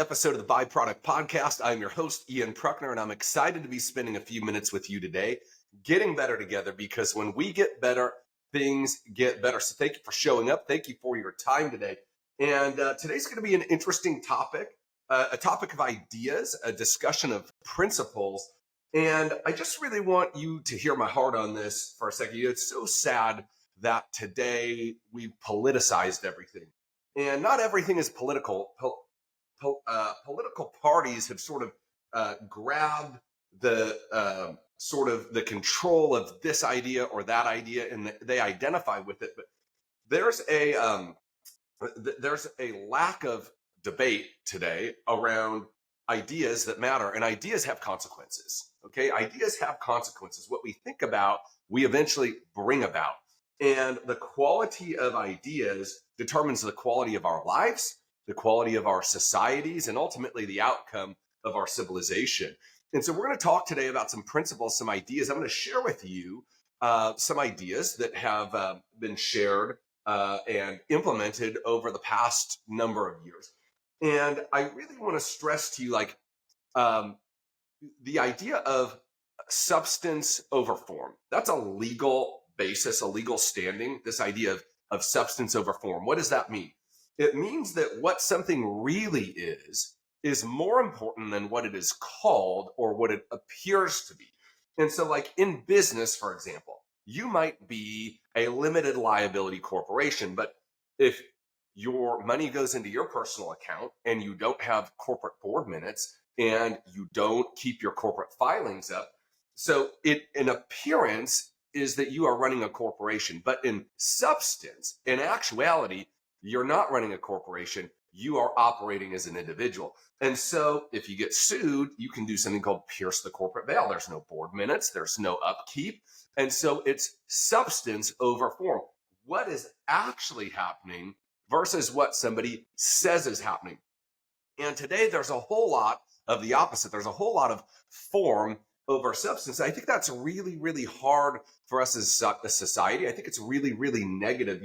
episode of the Byproduct podcast. I'm your host, Ian Prukner, and I'm excited to be spending a few minutes with you today, getting better together, because when we get better, things get better. So thank you for showing up. Thank you for your time today. And today's going to be an interesting topic, a topic of ideas, a discussion of principles. And I just really want you to hear my heart on this for a second. It's so sad that today we've politicized everything. And not everything is political. Political parties have sort of grabbed the sort of the control of this idea or that idea, and they identify with it. But there's a lack of debate today around ideas that matter, and ideas have consequences. Okay, ideas have consequences. What we think about, we eventually bring about, and the quality of ideas determines the quality of our lives, the quality of our societies, and ultimately the outcome of our civilization. And so we're going to talk today about some principles, some ideas. I'm going to share with you some ideas that have been shared and implemented over the past number of years. And I really want to stress to you, the idea of substance over form. That's a legal basis, a legal standing, this idea of substance over form. What does that mean? It means that what something really is more important than what it is called or what it appears to be. And so, like in business, for example, you might be a limited liability corporation, but if your money goes into your personal account and you don't have corporate board minutes and you don't keep your corporate filings up, so in appearance is that you are running a corporation, but in substance, in actuality, you're not running a corporation, you are operating as an individual. And so if you get sued, you can do something called pierce the corporate veil. There's no board minutes, there's no upkeep. And so it's substance over form. What is actually happening versus what somebody says is happening. And today there's a whole lot of the opposite. There's a whole lot of form over substance. I think that's really, really hard for us as a society. I think it's really, really negative.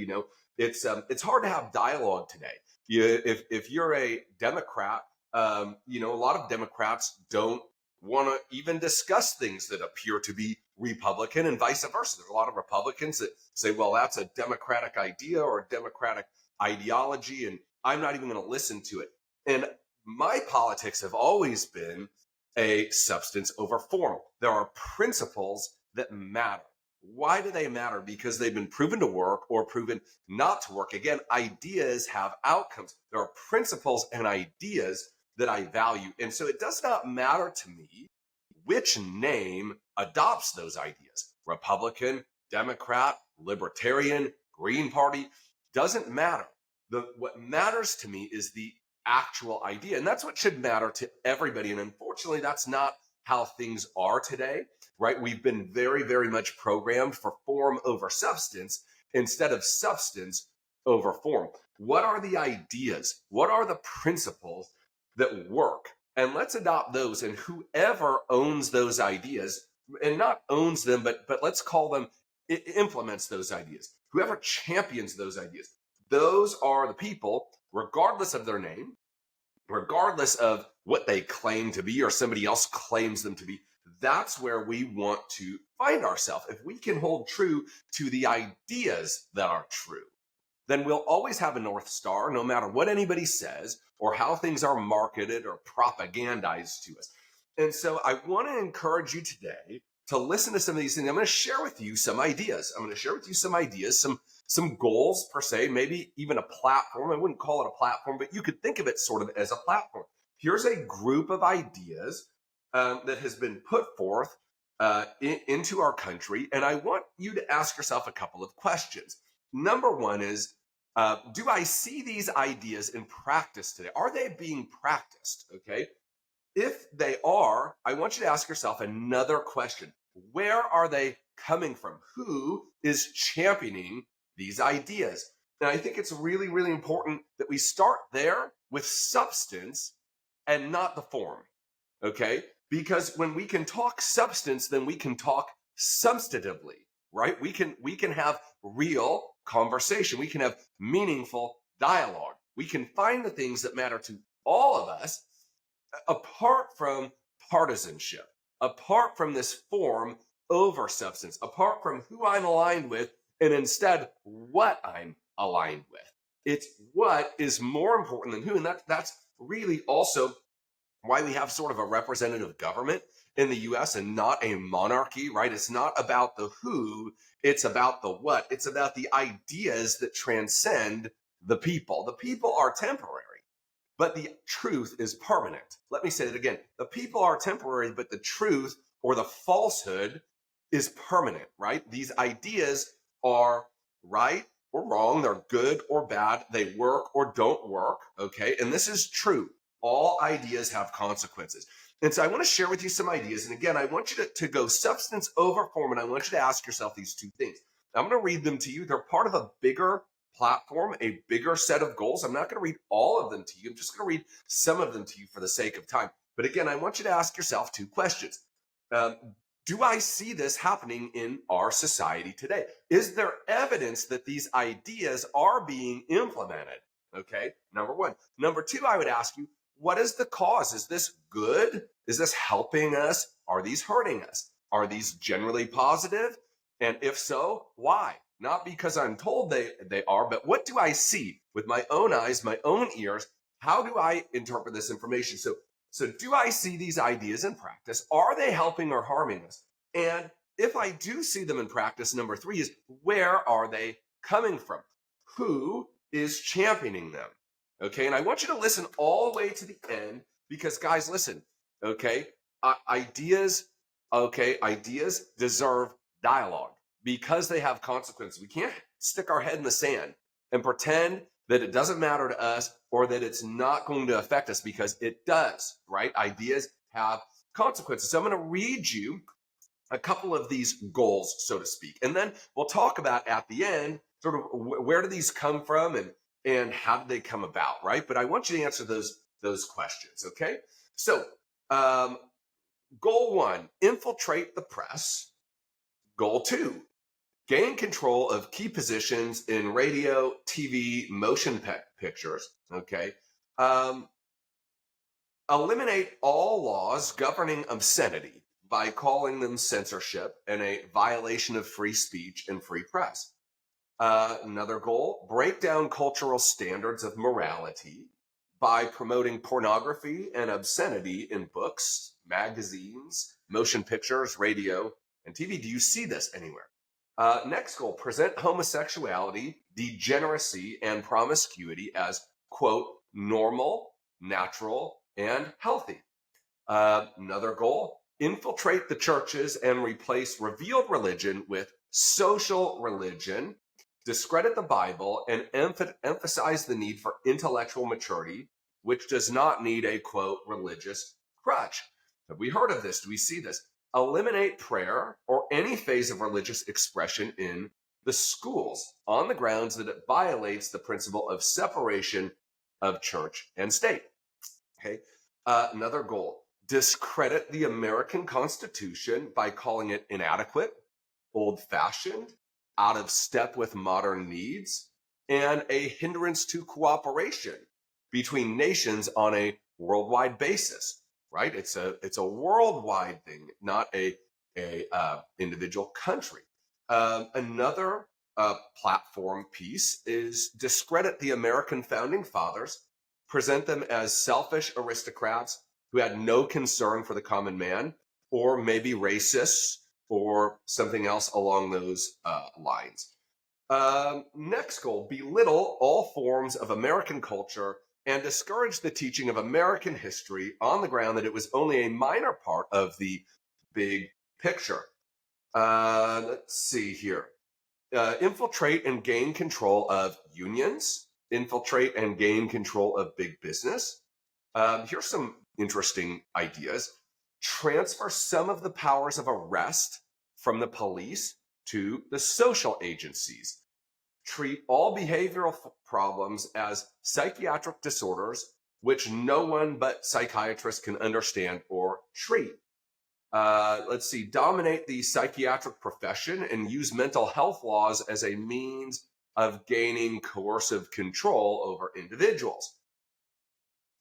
It's hard to have dialogue today. If you're a Democrat, a lot of Democrats don't want to even discuss things that appear to be Republican, and vice versa. There's a lot of Republicans that say, well, that's a Democratic idea or a Democratic ideology, and I'm not even going to listen to it. And my politics have always been a substance over form. There are principles that matter. Why do they matter? Because they've been proven to work or proven not to work. Again, ideas have outcomes. There are principles and ideas that I value. And so it does not matter to me which name adopts those ideas. Republican, Democrat, Libertarian, Green Party, doesn't matter. What matters to me is the actual idea. And that's what should matter to everybody. And unfortunately, that's not how things are today, right? We've been very, very much programmed for form over substance instead of substance over form. What are the ideas? What are the principles that work? And let's adopt those. And whoever owns those ideas, and not owns them, but let's call them, implements those ideas. Whoever champions those ideas, those are the people, regardless of their name, regardless of what they claim to be or somebody else claims them to be. That's where we want to find ourselves. If we can hold true to the ideas that are true, then we'll always have a North Star, no matter what anybody says or how things are marketed or propagandized to us. And so I want to encourage you today to listen to some of these things. I'm going to share with you some ideas. Some goals per se, maybe even a platform. I wouldn't call it a platform, but you could think of it sort of as a platform. Here's a group of ideas that has been put forth into our country. And I want you to ask yourself a couple of questions. Number one is, do I see these ideas in practice today? Are they being practiced? Okay. If they are, I want you to ask yourself another question. Where are they coming from? Who is championing these ideas? And I think it's really, really important that we start there with substance and not the form. Okay? Because when we can talk substance, then we can talk substantively, right? We can have real conversation. We can have meaningful dialogue. We can find the things that matter to all of us apart from partisanship, apart from this form over substance, apart from who I'm aligned with, and instead what I'm aligned with. It's what is more important than who. And that's really also why we have sort of a representative government in the US and not a monarchy, right? It's not about the who, it's about the what. It's about the ideas that transcend the people. The people are temporary, but the truth is permanent. Let me say it again. The people are temporary, but the truth or the falsehood is permanent, right? These ideas are right or wrong. They're good or bad. They work or don't work. Okay. And this is true. All ideas have consequences. And so I want to share with you some ideas. And again, I want you to go substance over form. And I want you to ask yourself these two things. I'm going to read them to you. They're part of a bigger platform, a bigger set of goals. I'm not going to read all of them to you. I'm just going to read some of them to you for the sake of time. But again, I want you to ask yourself two questions. Do I see this happening in our society today? Is there evidence that these ideas are being implemented? Okay, number one. Number two, I would ask you, what is the cause? Is this good? Is this helping us? Are these hurting us? Are these generally positive? And if so, why? Not because I'm told they are, but what do I see with my own eyes, my own ears? How do I interpret this information? So do I see these ideas in practice? Are they helping or harming us? And if I do see them in practice, number three is, where are they coming from? Who is championing them? Okay, and I want you to listen all the way to the end because, guys, listen, okay, ideas deserve dialogue because they have consequences. We can't stick our head in the sand and pretend that it doesn't matter to us or that it's not going to affect us, because it does, right? Ideas have consequences. So I'm going to read you a couple of these goals, so to speak, and then we'll talk about at the end sort of where do these come from and how did they come about, right? But I want you to answer those questions, okay? So goal one, infiltrate the press. Goal two, gain control of key positions in radio, TV, motion pictures, okay? Eliminate all laws governing obscenity by calling them censorship and a violation of free speech and free press. Another goal, break down cultural standards of morality by promoting pornography and obscenity in books, magazines, motion pictures, radio, and TV. Do you see this anywhere? Next goal, present homosexuality, degeneracy, and promiscuity as, quote, normal, natural, and healthy. Another goal, infiltrate the churches and replace revealed religion with social religion, discredit the Bible, and emphasize the need for intellectual maturity, which does not need a, quote, religious crutch. Have we heard of this? Do we see this? Eliminate prayer or any phase of religious expression in the schools on the grounds that it violates the principle of separation of church and state. Okay. Another goal, discredit the American Constitution by calling it inadequate, old-fashioned, out of step with modern needs, and a hindrance to cooperation between nations on a worldwide basis, right? It's a worldwide thing, not a individual country. Another platform piece is discredit the American founding fathers, present them as selfish aristocrats who had no concern for the common man, or maybe racists, or something else along those lines. Next goal, belittle all forms of American culture and discourage the teaching of American history on the ground that it was only a minor part of the big picture. Let's see here. Infiltrate and gain control of unions, infiltrate and gain control of big business. Here's some interesting ideas. Transfer some of the powers of arrest from the police to the social agencies. Treat all behavioral problems as psychiatric disorders, which no one but psychiatrists can understand or treat. Let's see, dominate the psychiatric profession and use mental health laws as a means of gaining coercive control over individuals.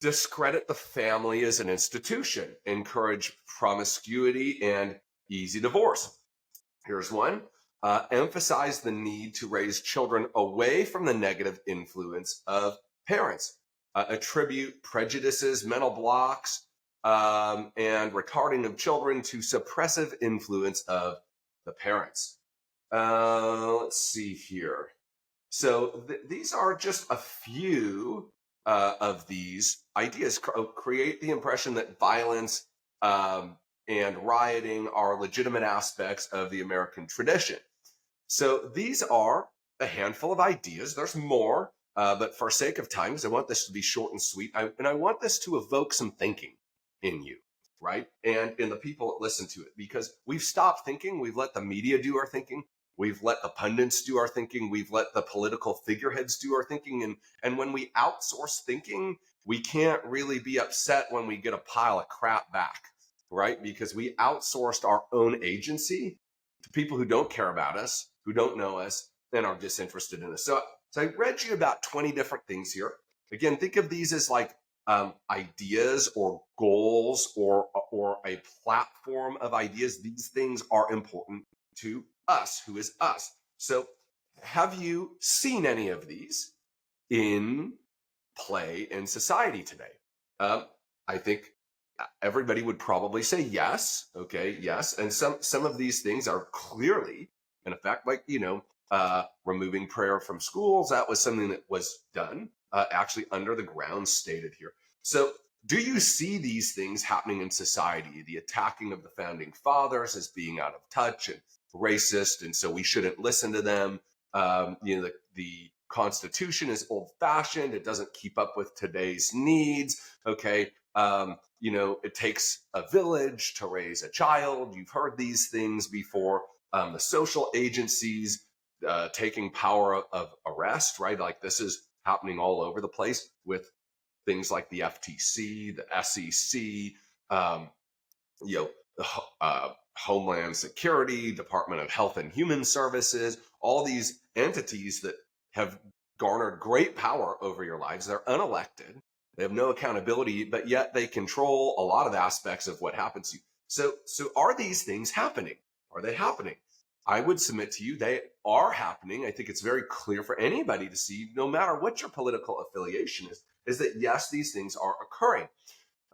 discredit the family as an institution, encourage promiscuity and easy divorce. Here's one. Emphasize the need to raise children away from the negative influence of parents. Attribute prejudices, mental blocks, and retarding of children to suppressive influence of the parents. Let's see here. So these are just a few of these ideas. Create the impression that violence and rioting are legitimate aspects of the American tradition. So these are a handful of ideas. There's more, but for sake of time, because I want this to be short and sweet, and I want this to evoke some thinking in you, right? And in the people that listen to it, because we've stopped thinking. We've let the media do our thinking. We've let the pundits do our thinking. We've let the political figureheads do our thinking. And when we outsource thinking, we can't really be upset when we get a pile of crap back, right? Because we outsourced our own agency to people who don't care about us, who don't know us, and are disinterested in us. So I read you about 20 different things here. Again, think of these as like ideas or goals or a platform of ideas. These things are important to us, who is us. So have you seen any of these in play in society today? I think everybody would probably say yes. Okay, yes. And some of these things are clearly in effect, like, removing prayer from schools. That was something that was done actually under the ground, stated here. So do you see these things happening in society? The attacking of the founding fathers as being out of touch and racist, and so we shouldn't listen to them. The Constitution is old-fashioned. It doesn't keep up with today's needs. Okay, it takes a village to raise a child. You've heard these things before. The social agencies taking power of arrest, right? Like this is happening all over the place with things like the FTC, the SEC, Homeland Security, Department of Health and Human Services, all these entities that have garnered great power over your lives. They're unelected. They have no accountability, but yet they control a lot of aspects of what happens to you. So are these things happening? Are they happening? I would submit to you they are happening. I think it's very clear for anybody to see, no matter what your political affiliation is that yes, these things are occurring.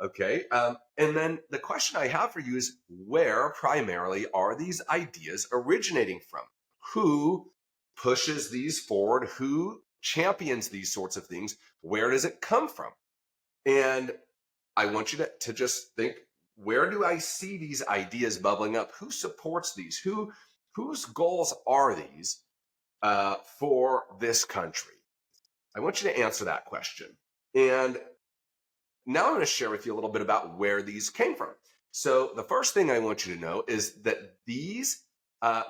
Okay. And then the question I have for you is, where primarily are these ideas originating from? Who pushes these forward? Who champions these sorts of things? Where does it come from? And I want you to just think, where do I see these ideas bubbling up? Who supports these? Whose goals are these for this country? I want you to answer that question. And now I'm going to share with you a little bit about where these came from. So the first thing I want you to know is that these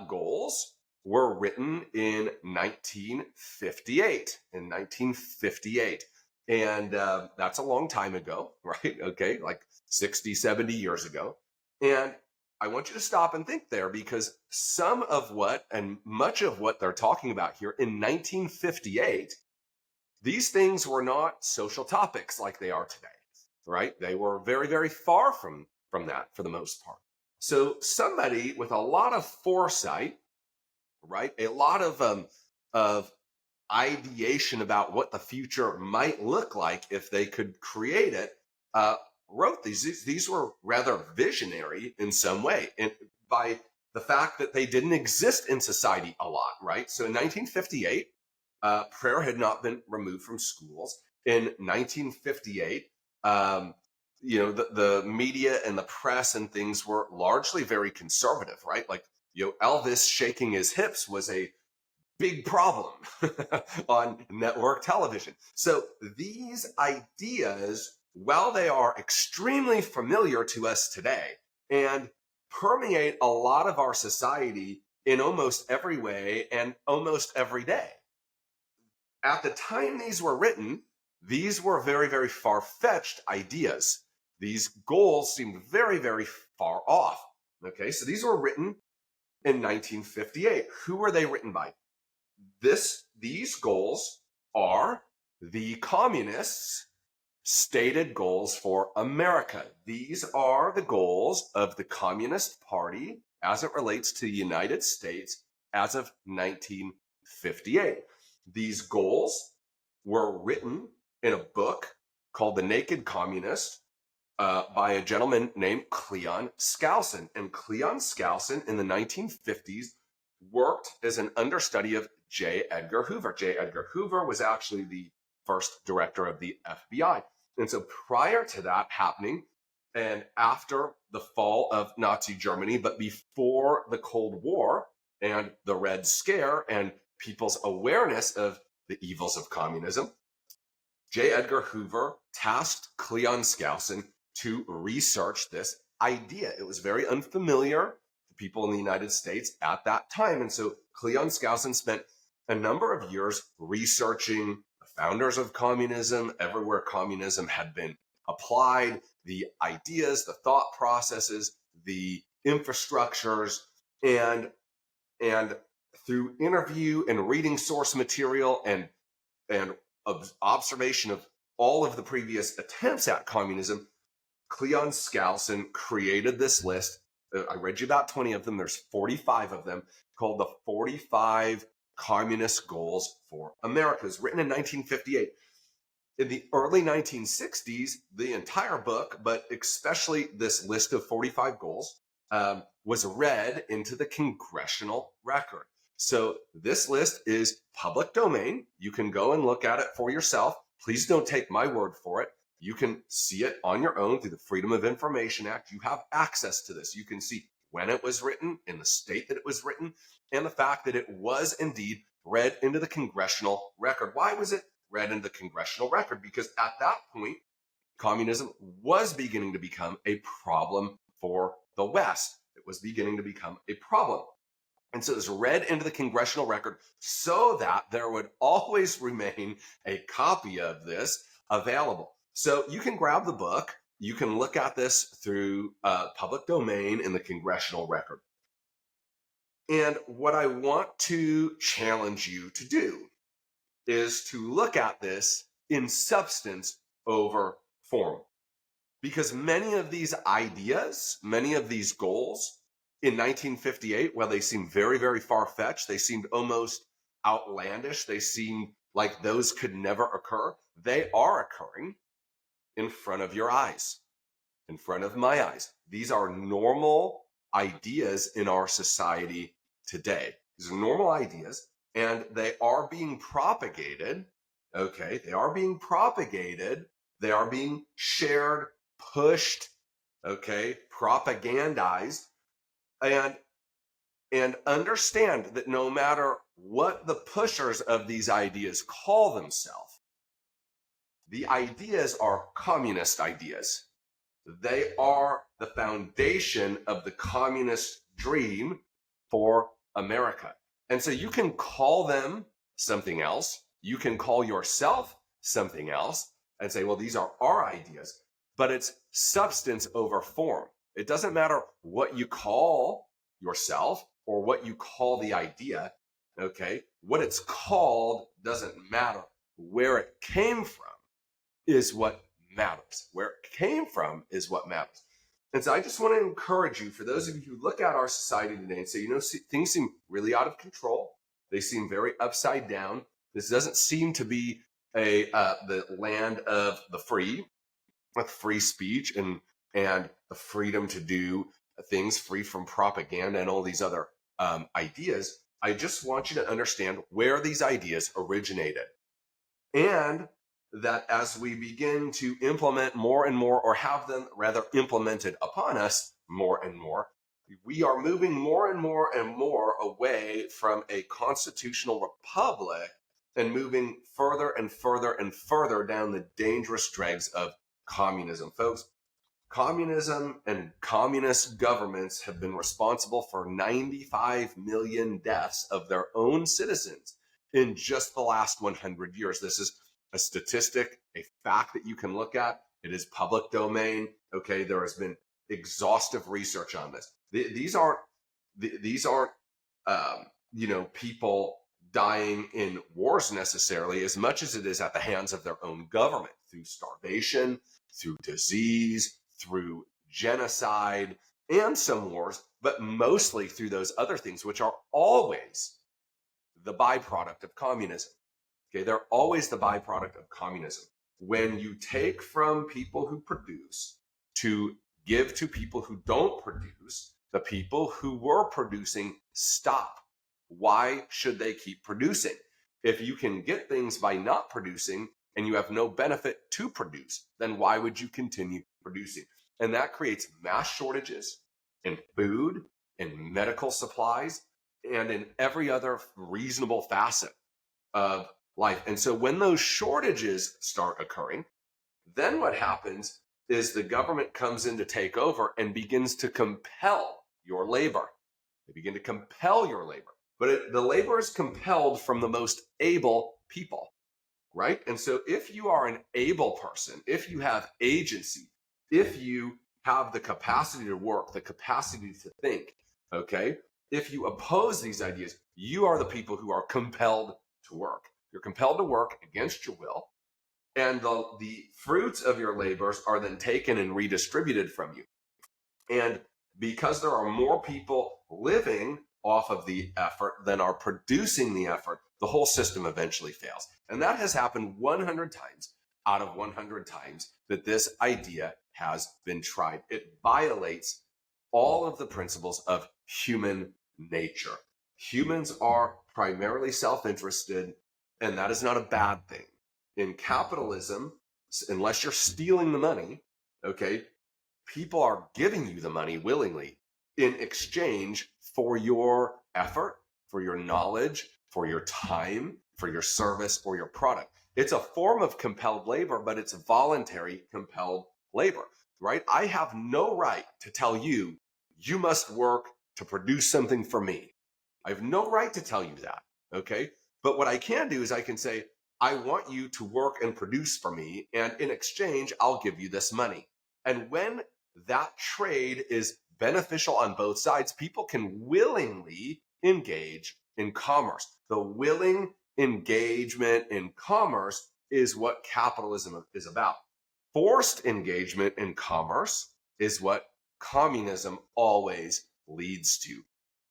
goals were written in 1958. In 1958. And that's a long time ago, right? Okay, like 60, 70 years ago. And I want you to stop and think there, because some of what and much of what they're talking about here in 1958, these things were not social topics like they are today, right? They were very, very far from that for the most part. So somebody with a lot of foresight, right? A lot of ideation about what the future might look like if they could create it, wrote these. These were rather visionary in some way, and by the fact that they didn't exist in society a lot, right? So in 1958, prayer had not been removed from schools. In 1958, the media and the press and things were largely very conservative, right? Like, Elvis shaking his hips was a big problem on network television. So these ideas, while they are extremely familiar to us today and permeate a lot of our society in almost every way and almost every day, at the time these were written, these were very, very far-fetched ideas. These goals seemed very, very far off. Okay, so these were written in 1958. Who were they written by? These goals are the communists stated goals for America. These are the goals of the Communist Party as it relates to the United States as of 1958. These goals were written in a book called The Naked Communist by a gentleman named Cleon Skousen. And Cleon Skousen in the 1950s worked as an understudy of J. Edgar Hoover. J. Edgar Hoover was actually the first director of the FBI. And so prior to that happening, and after the fall of Nazi Germany, but before the Cold War and the Red Scare and people's awareness of the evils of communism, J. Edgar Hoover tasked Cleon Skousen to research this idea. It was very unfamiliar to people in the United States at that time. And so Cleon Skousen spent a number of years researching the founders of communism, everywhere communism had been applied, the ideas, the thought processes, the infrastructures, and through interview and reading source material and observation of all of the previous attempts at communism, Cleon Skousen created this list. I read you about 20 of them. There's 45 of them, called the 45 Communist Goals for America. It was written in 1958. In the early 1960s, the entire book, but especially this list of 45 goals, was read into the congressional record. So this list is public domain. You can go and look at it for yourself. Please don't take my word for it. You can see it on your own through the Freedom of Information Act. You have access to this. You can see when it was written, in the state that it was written, and the fact that it was indeed read into the congressional record. Why was it read into the congressional record? Because at that point, communism was beginning to become a problem for the West. It was beginning to become a problem. And so it was read into the congressional record so that there would always remain a copy of this available. So you can grab the book. You can look at this through public domain in the congressional record. And what I want to challenge you to do is to look at this in substance over form. Because many of these ideas, many of these goals in 1958, while they seemed very, very far-fetched, they seemed almost outlandish, they seemed like those could never occur, they are occurring in front of your eyes, in front of my eyes. These are normal ideas in our society today. These are normal ideas, and they are being propagated, okay? They are being propagated, they are being shared, pushed, okay, propagandized, and understand that no matter what the pushers of these ideas call themselves, the ideas are communist ideas. They are the foundation of the communist dream for America. And so you can call them something else. You can call yourself something else and say, well, these are our ideas, but it's substance over form. It doesn't matter what you call yourself or what you call the idea, okay? What it's called doesn't matter. Where it came from is what matters. Where it came from is what matters. And so I just want to encourage you, for those of you who look at our society today and say, you know, things seem really out of control. They seem very upside down. This doesn't seem to be the land of the free, with free speech and the freedom to do things free from propaganda and all these other ideas. I just want you to understand where these ideas originated, and that as we begin to implement more and more, or have them rather implemented upon us more and more, we are moving more and more and more away from a constitutional republic and moving further and further and further down the dangerous dregs of communism. Folks, communism and communist governments have been responsible for 95 million deaths of their own citizens in just the last 100 years. This is a statistic, a fact that you can look at. It is public domain. Okay, there has been exhaustive research on this. These aren't people dying in wars necessarily as much as it is at the hands of their own government through starvation, through disease, through genocide, and some wars, but mostly through those other things, which are always the byproduct of communism. Okay, they're always the byproduct of communism. When you take from people who produce to give to people who don't produce, the people who were producing stop. Why should they keep producing? If you can get things by not producing and you have no benefit to produce, then why would you continue producing? And that creates mass shortages in food, in medical supplies, and in every other reasonable facet of life. And so when those shortages start occurring, then what happens is the government comes in to take over and begins to compel your labor. They begin to compel your labor. But the labor is compelled from the most able people, right? And so if you are an able person, if you have agency, if you have the capacity to work, the capacity to think, okay, if you oppose these ideas, you are the people who are compelled to work. You're compelled to work against your will, and the fruits of your labors are then taken and redistributed from you. And because there are more people living off of the effort than are producing the effort, the whole system eventually fails. And that has happened 100 times out of 100 times that this idea has been tried. It violates all of the principles of human nature. Humans are primarily self-interested, and that is not a bad thing. In capitalism, unless you're stealing the money, okay, people are giving you the money willingly in exchange for your effort, for your knowledge, for your time, for your service, or your product. It's a form of compelled labor, but it's voluntary compelled labor, right? I have no right to tell you, you must work to produce something for me. I have no right to tell you that, okay? But what I can do is I can say, I want you to work and produce for me, and in exchange, I'll give you this money. And when that trade is beneficial on both sides, people can willingly engage in commerce. The willing engagement in commerce is what capitalism is about. Forced engagement in commerce is what communism always leads to.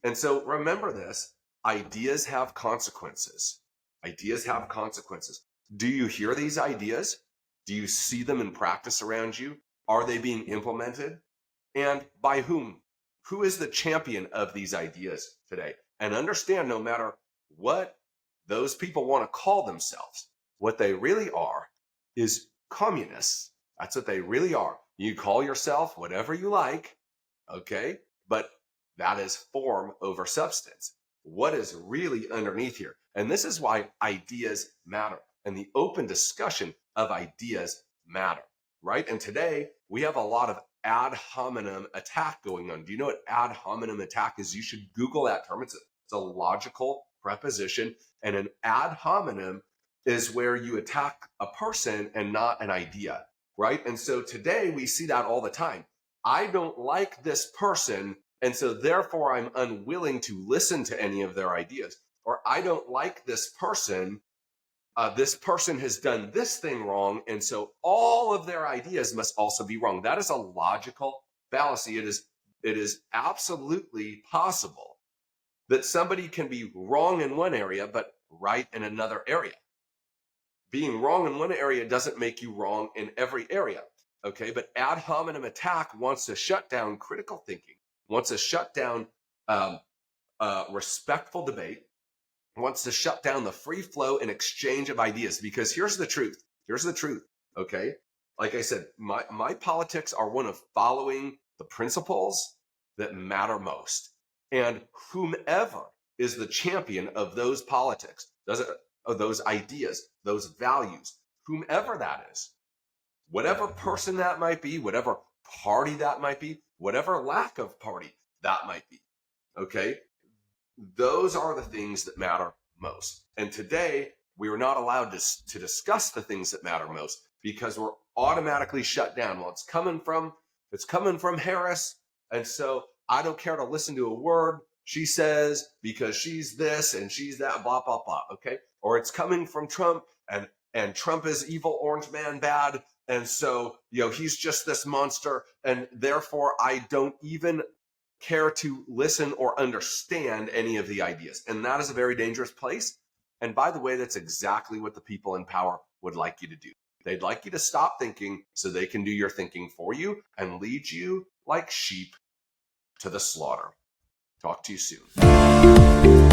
And so remember this, ideas have consequences. Ideas have consequences. Do you hear these ideas? Do you see them in practice around you? Are they being implemented? And by whom? Who is the champion of these ideas today? And understand, no matter what those people want to call themselves, what they really are is communists. That's what they really are. You call yourself whatever you like, okay? But that is form over substance. What is really underneath here? And this is why ideas matter, and the open discussion of ideas matter, right? And today we have a lot of ad hominem attack going on. Do you know what ad hominem attack is? You should Google that term. It's a logical preposition, and an ad hominem is where you attack a person and not an idea, right? And so today we see that all the time. I don't like this person, and so therefore I'm unwilling to listen to any of their ideas. Or I don't like this person has done this thing wrong, and so all of their ideas must also be wrong. That is a logical fallacy. It is absolutely possible that somebody can be wrong in one area, but right in another area. Being wrong in one area doesn't make you wrong in every area, okay? But ad hominem attack wants to shut down critical thinking, wants to shut down respectful debate, wants to shut down the free flow and exchange of ideas. Because here's the truth. Here's the truth, okay? Like I said, my politics are one of following the principles that matter most. And whomever is the champion of those politics, of those ideas, those values, whomever that is, whatever person that might be, whatever party that might be, whatever lack of party that might be, okay? Those are the things that matter most. And today, we are not allowed to discuss the things that matter most because we're automatically shut down. Well, it's coming from Harris, and so I don't care to listen to a word she says because she's this and she's that, blah, blah, blah, okay? Or it's coming from Trump, and Trump is evil, orange man bad, and so, he's just this monster, and therefore I don't even care to listen or understand any of the ideas. And that is a very dangerous place. And by the way, that's exactly what the people in power would like you to do. They'd like you to stop thinking so they can do your thinking for you and lead you like sheep to the slaughter. Talk to you soon.